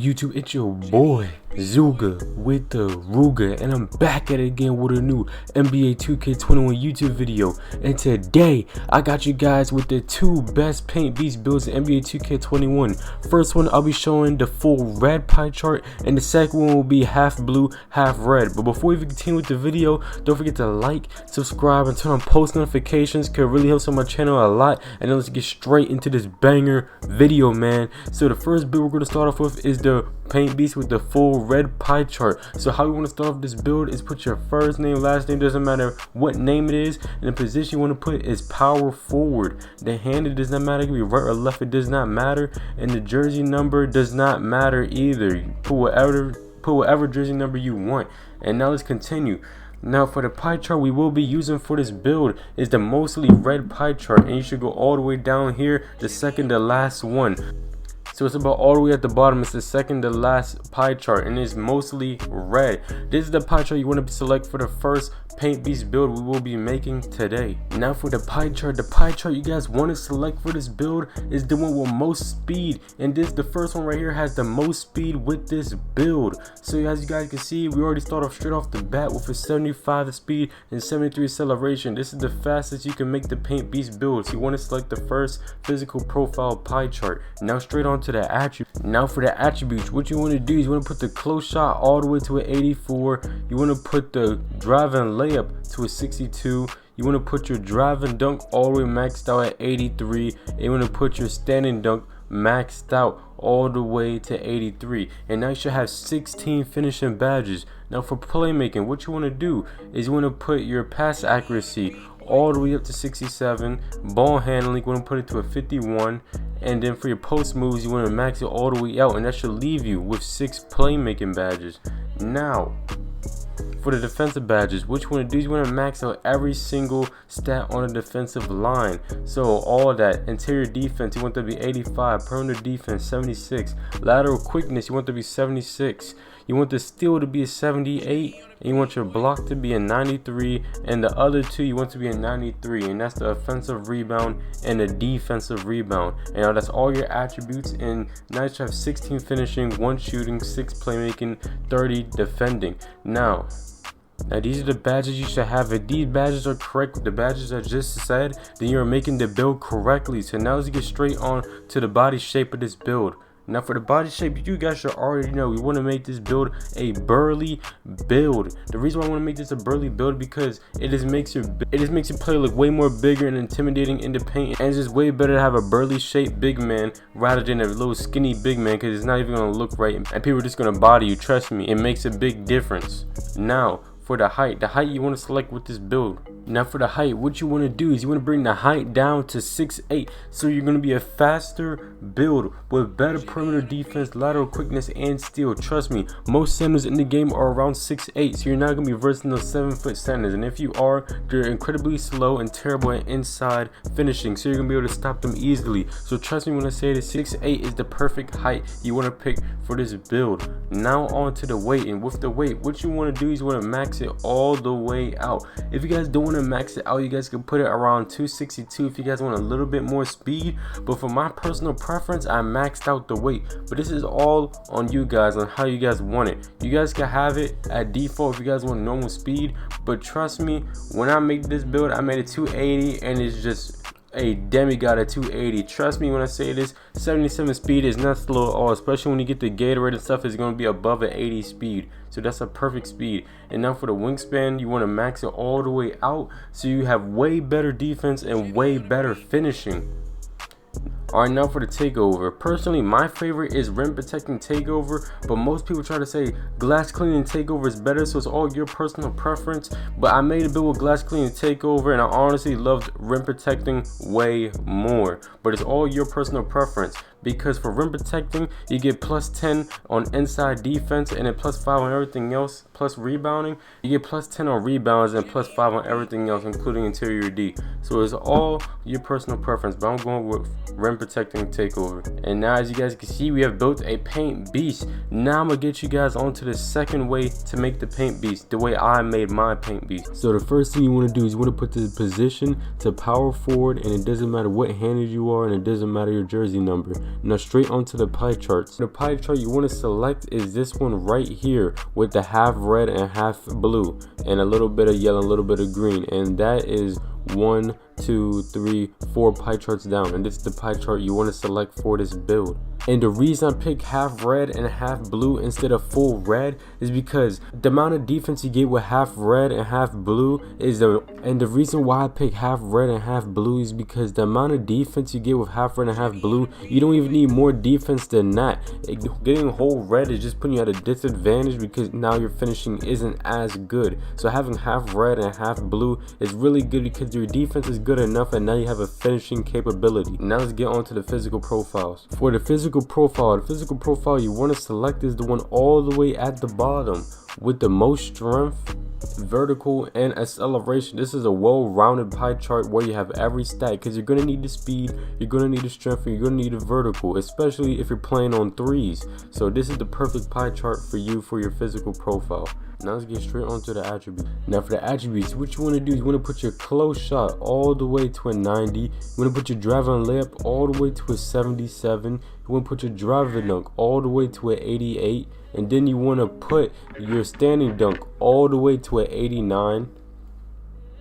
YouTube? It's your boy Zooga with the Ruga, and I'm back at it again with a new NBA 2K21 YouTube video. And today I got you guys with the two best paint beast builds in NBA 2K21. First one, I'll be showing the full red pie chart, and the second one will be half blue, half red. But before we continue with the video, don't forget to like, subscribe, and turn on post notifications, because it really helps on my channel a lot. And then let's get straight into this banger video, man. So the first build we're going to start off with is the paint beast with the full red pie chart. So how you want to start off this build is put your first name, last name, doesn't matter what name it is, and the position you want to put is power forward. The hand, it does not matter, it can be right or left, it does not matter, and the jersey number does not matter either. You put whatever jersey number you want. And now let's continue. Now for the pie chart we will be using for this build is the mostly red pie chart, and you should go all the way down here, the second to last one. So it's about all the way at the bottom. It's the second to last pie chart, and it's mostly red. This is the pie chart you want to select for the first paint beast build we will be making today. Now for the pie chart you guys want to select for this build is the one with most speed, and the first one right here has the most speed with this build. So as you guys can see, we already start off straight off the bat with a 75 speed and 73 acceleration. This is the fastest you can make the paint beast build. So you want to select the first physical profile pie chart. Now straight on to the attributes. Now for the attributes, what you want to do is you want to put the close shot all the way to an 84. You want to put the drive and layup to a 62. You want to put your drive and dunk all the way maxed out at 83. And you want to put your standing dunk maxed out all the way to 83. And now you should have 16 finishing badges. Now for playmaking, what you want to do is you want to put your pass accuracy all the way up to 67. Ball handling, you want to put it to a 51. And then for your post moves, you want to max it all the way out, and that should leave you with 6 playmaking badges. Now for the defensive badges, what you want to do is you want to max out every single stat on the defensive line. So all that interior defense, you want that to be 85, perimeter defense 76, lateral quickness, you want that to be 76, you want the steal to be a 78, and you want your block to be a 93, and the other two you want to be a 93, and that's the offensive rebound and the defensive rebound. And now that's all your attributes, and now you should have 16 finishing, 1 shooting, 6 playmaking, 30 defending. Now these are the badges you should have. If these badges are correct with the badges I just said, then you're making the build correctly. So now let's get straight on to the body shape of this build. Now for the body shape, you guys should already know we want to make this build a burly build. The reason why I want to make this a burly build because it just makes your player look way more bigger and intimidating in the paint, and it's just way better to have a burly shaped big man rather than a little skinny big man, because it's not even going to look right and people are just going to body you. Trust me, it makes a big difference. Now for the height you want to select with this build. Now for the height, what you want to do is you want to bring the height down to 6'8", so you're going to be a faster build with better perimeter defense, lateral quickness, and steal. Trust me, most centers in the game are around 6'8", so you're not going to be versing those 7-foot centers, and if you are, they're incredibly slow and terrible at inside finishing, so you're going to be able to stop them easily. So trust me when I say that 6'8" is the perfect height you want to pick for this build. Now on to the weight, and with the weight, what you want to do is you want to max it all the way out. If you guys don't want to max it out, you guys can put it around 262 if you guys want a little bit more speed, but for my personal preference I maxed out the weight. But this is all on you guys, on how you guys want it. You guys can have it at default if you guys want normal speed, but trust me, when I made this build I made it 280, and it's just a demigod at 280. Trust me when I say this, 77 speed is not slow at all, especially when you get the Gatorade and stuff. Is going to be above an 80 speed, so that's a perfect speed. And now for the wingspan, you want to max it all the way out so you have way better defense and way better finishing. Alright, now for the takeover. Personally, my favorite is rim protecting takeover, but most people try to say glass cleaning takeover is better, so it's all your personal preference. But I made a build with glass cleaning takeover, and I honestly loved rim protecting way more. But it's all your personal preference, because for rim protecting you get plus 10 on inside defense, and then plus 5 on everything else, plus rebounding. You get plus 10 on rebounds and plus 5 on everything else, including interior D. So it's all your personal preference, but I'm going with rim protecting takeover. And now as you guys can see, we have built a paint beast. Now I'm gonna get you guys onto the second way to make the paint beast, the way I made my paint beast. So the first thing you want to do is you want to put the position to power forward, and it doesn't matter what handed you are, and it doesn't matter your jersey number. Now straight onto the pie charts. The pie chart you want to select is this one right here with the half red and half blue and a little bit of yellow, a little bit of green, and that is 1, 2, 3, 4 pie charts down, and this is the pie chart you want to select for this build. And the reason I pick half red and half blue instead of full red is because the amount of defense you get with half red and half blue is the reason why I pick half red and half blue is because the amount of defense you get with half red and half blue, you don't even need more defense than that. Getting whole red is just putting you at a disadvantage because now your finishing isn't as good. So having half red and half blue is really good because your defense is good enough and now you have a finishing capability. Now let's get on to the physical profiles. For the physical profile you want to select is the one all the way at the bottom with the most strength, vertical, and acceleration. This is a well-rounded pie chart where you have every stat because you're going to need the speed, you're going to need the strength, and you're going to need the vertical, especially if you're playing on threes. So this is the perfect pie chart for you for your physical profile. Now let's get straight onto the attributes. Now for the attributes, what you want to do is you want to put your close shot all the way to a 90. You want to put your drive and layup all the way to a 77. You want to put your drive and dunk all the way to an 88. And then you want to put your standing dunk all the way to an 89.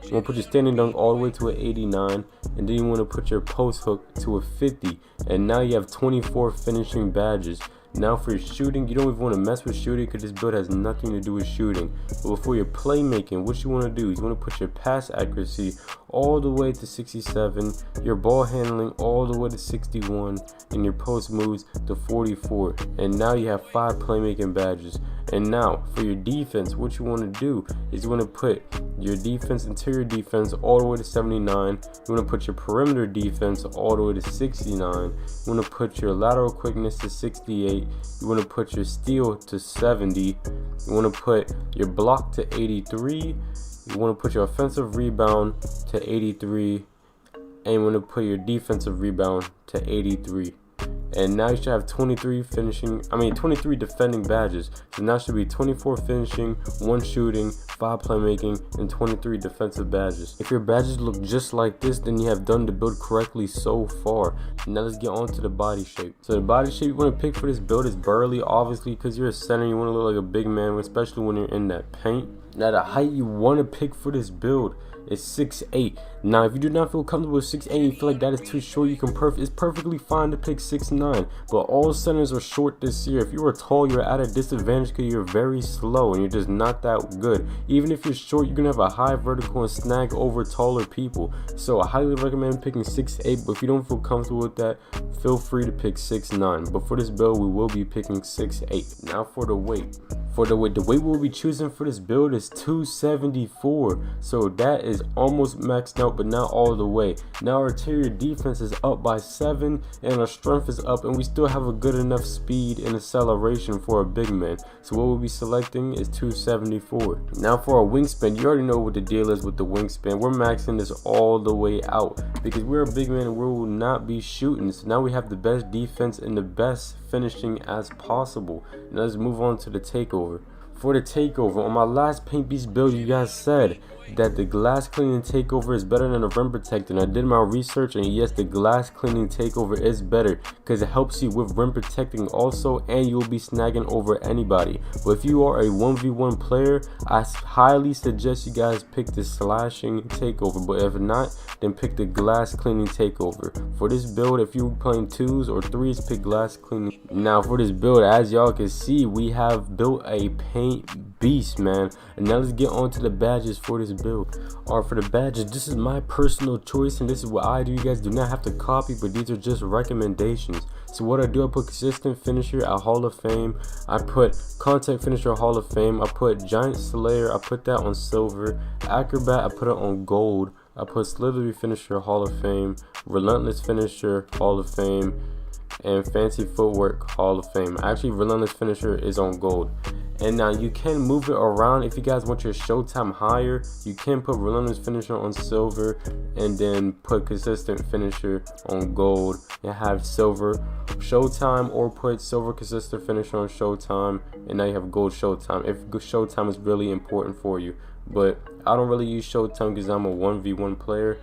You want to put your standing dunk all the way to an 89. And then you want to put your post hook to a 50. And now you have 24 finishing badges. Now for your shooting, you don't even want to mess with shooting because this build has nothing to do with shooting. But for your playmaking, what you want to do is you want to put your pass accuracy all the way to 67, your ball handling all the way to 61, and your post moves to 44. And now you have 5 playmaking badges. And now for your defense, what you want to do is you want to put your defense, interior defense all the way to 79. You want to put your perimeter defense all the way to 69. You want to put your lateral quickness to 68. You want to put your steal to 70. You want to put your block to 83. You want to put your offensive rebound to 83. And you want to put your defensive rebound to 83. And now you should have 23 defending badges. So now it should be 24 finishing, 1 shooting, 5 playmaking, and 23 defensive badges. If your badges look just like this, then you have done the build correctly so far. Now let's get on to the body shape. So the body shape you want to pick for this build is burly, obviously, because you're a center. You want to look like a big man, especially when you're in that paint. Now the height you want to pick for this build is 6'8". Now if you do not feel comfortable with 6'8", you feel like that is too short, you can it's perfectly fine to pick 6'9". But all centers are short this year. If you are tall, you're at a disadvantage because you're very slow and you're just not that good. Even if you're short, you're gonna have a high vertical and snag over taller people. So I highly recommend picking 6'8", but if you don't feel comfortable with that, feel free to pick 6'9". But for this build, we will be picking 6'8". Now for the weight. The weight we'll be choosing for this build is 274. So that is almost maxed out, but not all the way. Now our interior defense is up by 7 and our strength is up, and we still have a good enough speed and acceleration for a big man. So what we'll be selecting is 274. Now for our wingspan, you already know what the deal is with the wingspan. We're maxing this all the way out because we're a big man and we will not be shooting. So now we have the best defense and the best finishing as possible. Now let's move on to the takeover. For the takeover, on my last paint beast build, you guys said that the glass cleaning takeover is better than the rim protecting. I did my research, and yes, the glass cleaning takeover is better because it helps you with rim protecting also, and you'll be snagging over anybody. But if you are a 1v1 player, I highly suggest you guys pick the slashing takeover. But if not, then pick the glass cleaning takeover. For this build, if you're playing 2s or 3s, pick glass cleaning. Now for this build, as y'all can see, we have built a paint beast, man. And now let's get on to the badges for this build. Alright, for the badges, this is my personal choice and this is what I do. You guys do not have to copy, but these are just recommendations. So what I do, I put consistent finisher at Hall of Fame, I put contact finisher Hall of Fame, I put giant slayer, I put that on silver, acrobat, I put it on gold, I put slithery finisher Hall of Fame, relentless finisher Hall of Fame, and fancy footwork Hall of Fame. Actually, relentless finisher is on gold. And now you can move it around. If you guys want your showtime higher, you can put relentless finisher on silver and then put consistent finisher on gold and have silver showtime, or put silver consistent finisher on showtime and now you have gold showtime if showtime is really important for you. But I don't really use showtime because I'm a 1v1 player,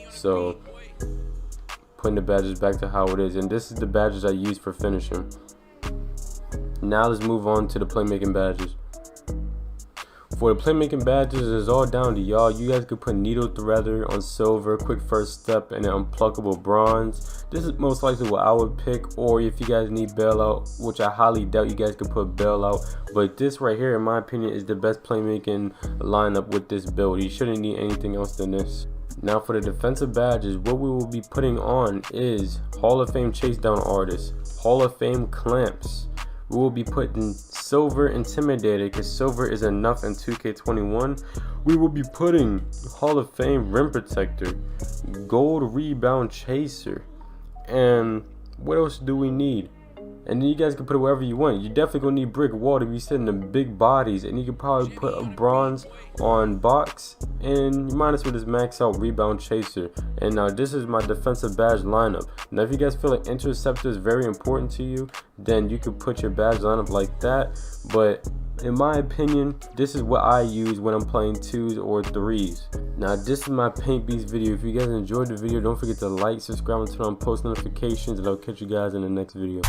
so putting the badges back to how it is. And this is the badges I use for finishing. Now let's move on to the playmaking badges. For the playmaking badges, it's all down to y'all. You guys could put needle threader on silver, quick first step, and unpluckable bronze. This is most likely what I would pick, or if you guys need bailout, which I highly doubt, you guys could put bailout. But this right here, in my opinion, is the best playmaking lineup with this build. You shouldn't need anything else than this. Now for the defensive badges, what we will be putting on is Hall of Fame chase down artists, Hall of Fame clamps. We will be putting silver intimidator because silver is enough in 2K21. We will be putting Hall of Fame rim protector, gold rebound chaser, and what else do we need? And then you guys can put it wherever you want. You definitely gonna need brick wall to be sitting in big bodies, and you can probably put a bronze on box, and you might as well just max out rebound chaser. And now this is my defensive badge lineup. Now if you guys feel like interceptor is very important to you, then you could put your badge lineup like that. But in my opinion, this is what I use when I'm playing 2s or 3s. Now this is my paint beast video. If you guys enjoyed the video, don't forget to like, subscribe, and turn on post notifications, and I'll catch you guys in the next video.